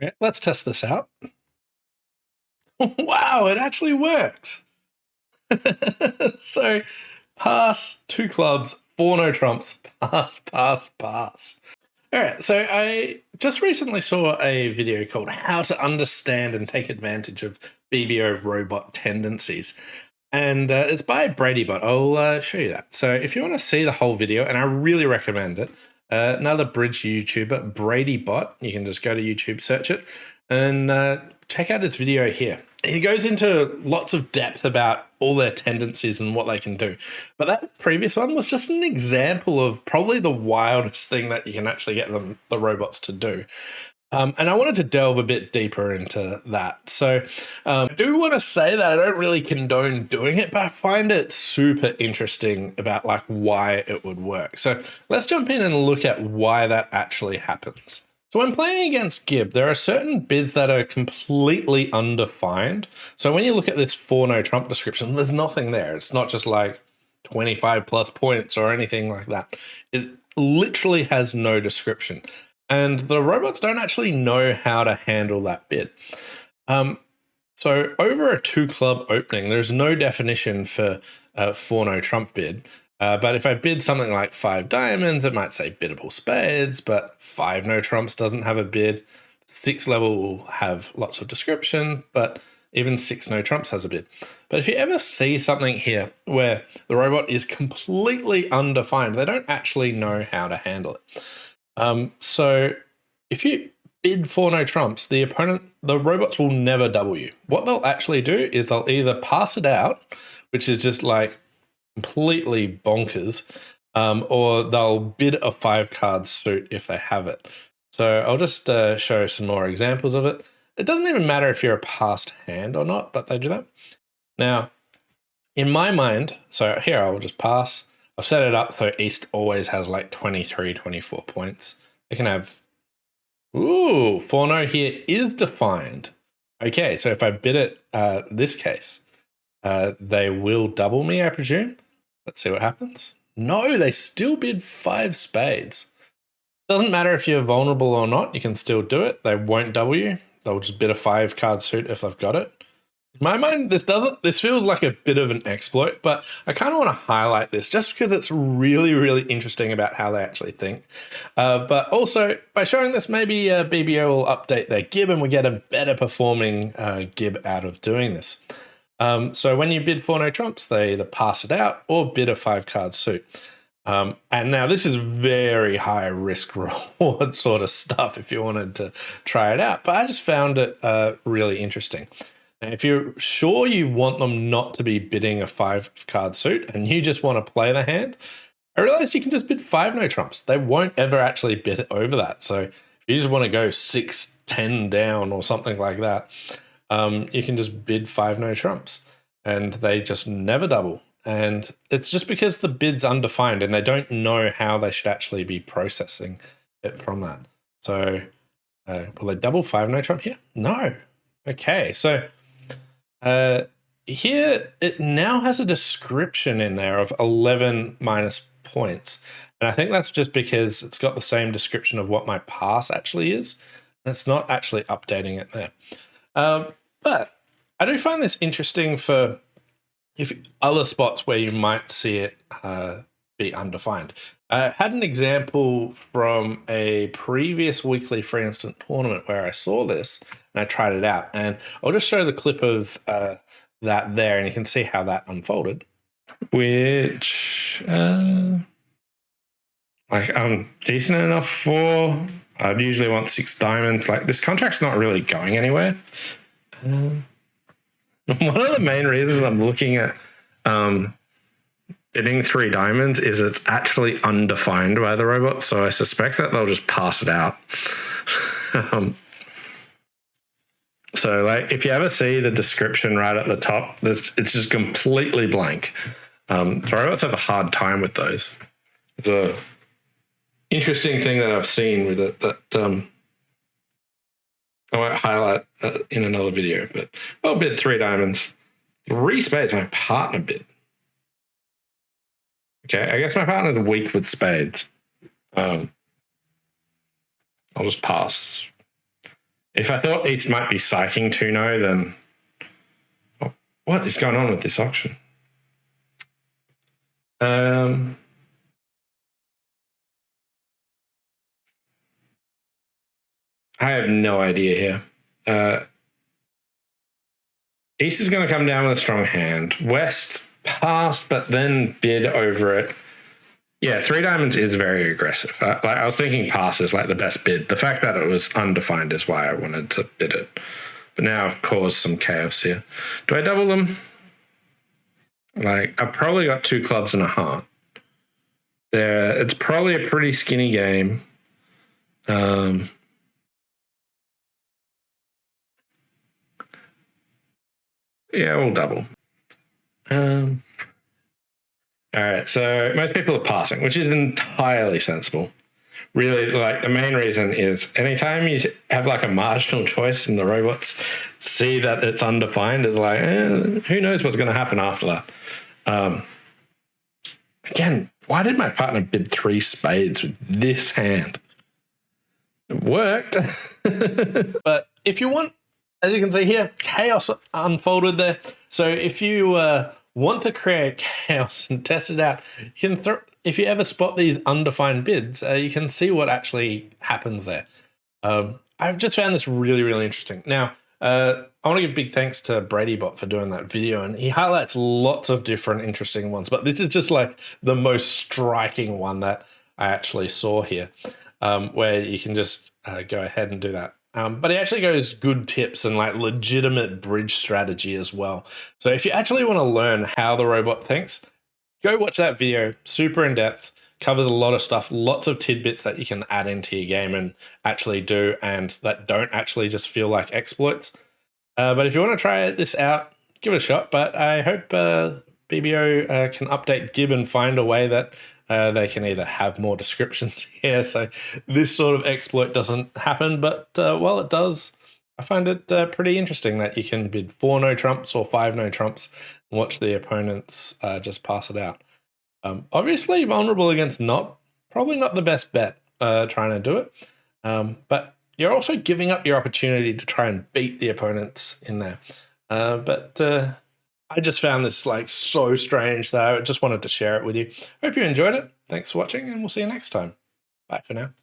Okay, let's test this out. Wow, it actually works. So pass, two clubs, four no trumps, pass, pass, pass. All right, so I just recently saw a video called How to Understand and Take Advantage of BBO Robot Tendencies. And it's by BradyBot. I'll show you that. So if you want to see the whole video, and I really recommend it, another bridge YouTuber, BradyBot, you can just go to YouTube, search it, and check out his video here. He goes into lots of depth about all their tendencies and what they can do. But that previous one was just an example of probably the wildest thing that you can actually get the robots to do. And I wanted to delve a bit deeper into that. So I do want to say that I don't really condone doing it, but I find it super interesting about like why it would work. So let's jump in and look at why that actually happens. So when playing against Gib, there are certain bids that are completely undefined. So when you look at this 4 no trump description, there's nothing there. It's not just like 25 plus points or anything like that. It literally has no description. And the robots don't actually know how to handle that bid. So over a 2 club opening, there's no definition for a 4 no trump bid. But if I bid something like 5 diamonds, it might say biddable spades, but 5 no trumps doesn't have a bid. 6 level will have lots of description, but even 6 no trumps has a bid. But if you ever see something here where the robot is completely undefined, they don't actually know how to handle it. So if you bid 4 no trumps, the robots will never double you. What they'll actually do is they'll either pass it out, which is just like completely bonkers, or they'll bid a 5-card suit if they have it. So I'll just show some more examples of it. It doesn't even matter if you're a passed hand or not, but they do that. Now, in my mind, so here I'll just pass. I've set it up so East always has like 23, 24 points. They can have, 4 no here is defined. Okay, so if I bid it this case, they will double me, I presume. Let's see what happens. No, they still bid 5 spades. Doesn't matter if you're vulnerable or not, you can still do it. They won't double you. They'll just bid a 5-card suit if they've got it. In my mind, this feels like a bit of an exploit, but I kind of want to highlight this just because it's really, really interesting about how they actually think. But also, by showing this, maybe BBO will update their Gib and we get a better performing Gib out of doing this. So when you bid 4 no trumps, they either pass it out or bid a 5-card suit. And now this is very high risk reward sort of stuff if you wanted to try it out. But I just found it really interesting. Now, if you're sure you want them not to be bidding a 5-card suit and you just want to play the hand, I realized you can just bid 5 no trumps. They won't ever actually bid over that. So if you just want to go 6-10 down or something like that, you can just bid 5 no trumps and they just never double. And it's just because the bid's undefined and they don't know how they should actually be processing it from that. So will they double 5 no trump here? No. Okay, so here it now has a description in there of 11 minus points. And I think that's just because it's got the same description of what my pass actually is. It's not actually updating it there. But I do find this interesting for other spots where you might see it be undefined. I had an example from a previous weekly free instant tournament where I saw this and I tried it out. And I'll just show the clip of that there and you can see how that unfolded. Which, I'm decent enough for. I'd usually want 6 diamonds. Like, this contract's not really going anywhere. One of the main reasons I'm looking at bidding 3 diamonds is it's actually undefined by the robot, so I suspect that they'll just pass it out. So, like, if you ever see the description right at the top, it's just completely blank. The robots have a hard time with those. It's a interesting thing that I've seen with it that I won't highlight in another video, but I'll bid 3 diamonds. 3 spades, my partner bid. Okay, I guess my partner's weak with spades. I'll just pass. If I thought East might be psyching 2-0, then what is going on with this auction? I have no idea here. East is going to come down with a strong hand. West passed, but then bid over it. Yeah, 3 diamonds is very aggressive. I was thinking pass is like the best bid. The fact that it was undefined is why I wanted to bid it. But now I've caused some chaos here. Do I double them? Like, I've probably got 2 clubs and a heart. It's probably a pretty skinny game. Yeah, we'll double. All right, so most people are passing, which is entirely sensible. Really, like, the main reason is anytime you have like a marginal choice in the robots, see that it's undefined, is like, who knows what's going to happen after that. Again, why did my partner bid 3 spades with this hand? It worked. But if you want, as you can see here, chaos unfolded there. So if you want to create chaos and test it out, you can if you ever spot these undefined bids, you can see what actually happens there. I've just found this really, really interesting. Now, I want to give big thanks to BradyBot for doing that video, and he highlights lots of different interesting ones, but this is just like the most striking one that I actually saw here, where you can just go ahead and do that. But he actually goes good tips and like legitimate bridge strategy as well. So if you actually want to learn how the robot thinks, go watch that video. Super in depth, covers a lot of stuff, lots of tidbits that you can add into your game and actually do, and that don't actually just feel like exploits. But if you want to try this out, give it a shot. But I hope BBO can update Gib and find a way that they can either have more descriptions here, so this sort of exploit doesn't happen. But while it does, I find it pretty interesting that you can bid 4 no trumps or 5 no trumps and watch the opponents just pass it out. Obviously, vulnerable against probably not the best bet trying to do it. But you're also giving up your opportunity to try and beat the opponents in there. But I just found this like so strange that I just wanted to share it with you. Hope you enjoyed it. Thanks for watching, and we'll see you next time. Bye for now.